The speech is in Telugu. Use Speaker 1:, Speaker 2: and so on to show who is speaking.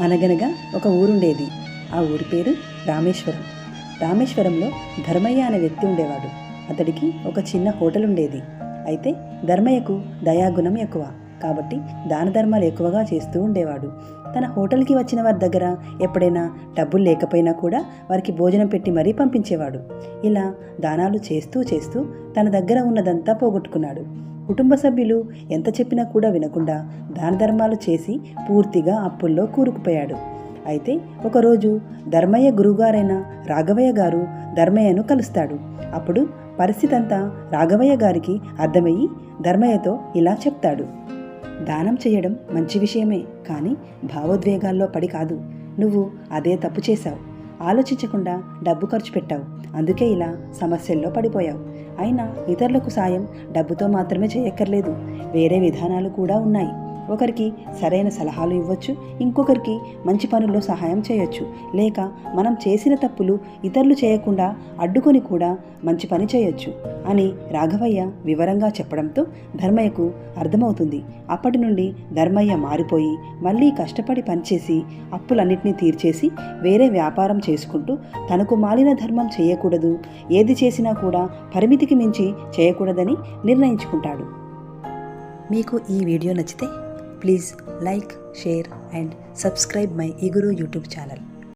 Speaker 1: అనగనగా ఒక ఊరుండేది. ఆ ఊరి పేరు రామేశ్వరం. రామేశ్వరంలో ధర్మయ్య అనే వ్యక్తి ఉండేవాడు. అతడికి ఒక చిన్న హోటల్ ఉండేది. అయితే ధర్మయ్యకు దయాగుణం ఎక్కువ కాబట్టి దాన ధర్మాలు ఎక్కువగా చేస్తూ ఉండేవాడు. తన హోటల్కి వచ్చిన వారి దగ్గర ఎప్పుడైనా డబ్బులు లేకపోయినా కూడా వారికి భోజనం పెట్టి మరీ పంపించేవాడు. ఇలా దానాలు చేస్తూ చేస్తూ తన దగ్గర ఉన్నదంతా పోగొట్టుకున్నాడు. కుటుంబ సభ్యులు ఎంత చెప్పినా కూడా వినకుండా దాన ధర్మాలు చేసి పూర్తిగా అప్పుల్లో కూరుకుపోయాడు. అయితే ఒకరోజు ధర్మయ్య గురువుగారైన రాఘవయ్య గారు ధర్మయ్యను కలుస్తాడు. అప్పుడు పరిస్థితి అంతా రాఘవయ్య గారికి అర్థమయ్యి ధర్మయ్యతో ఇలా చెప్తాడు. దానం చేయడం మంచి విషయమే, కానీ భావోద్వేగాల్లో పడి కాదు. నువ్వు అదే తప్పు చేశావు. ఆలోచించకుండా డబ్బు ఖర్చు పెట్టావు. అందుకే ఇలా సమస్యల్లో పడిపోయావు. అయినా ఇతరులకు సాయం డబ్బుతో మాత్రమే చేయక్కర్లేదు. వేరే విధానాలు కూడా ఉన్నాయి. ఒకరికి సరైన సలహాలు ఇవ్వచ్చు, ఇంకొకరికి మంచి పనుల్లో సహాయం చేయొచ్చు. లేక మనం చేసిన తప్పులు ఇతరులు చేయకుండా అడ్డుకొని కూడా మంచి పని చేయొచ్చు అని రాఘవయ్య వివరంగా చెప్పడంతో ధర్మయ్యకు అర్థమవుతుంది. అప్పటి నుండి ధర్మయ్య మారిపోయి మళ్ళీ కష్టపడి పనిచేసి అప్పులన్నింటినీ తీర్చేసి వేరే వ్యాపారం చేసుకుంటూ తనకు మాలిన ధర్మం చేయకూడదు, ఏది చేసినా కూడా పరిమితికి మించి చేయకూడదని నిర్ణయించుకుంటాడు. మీకు ఈ వీడియో నచ్చితే please like, share and subscribe my Iguru YouTube channel.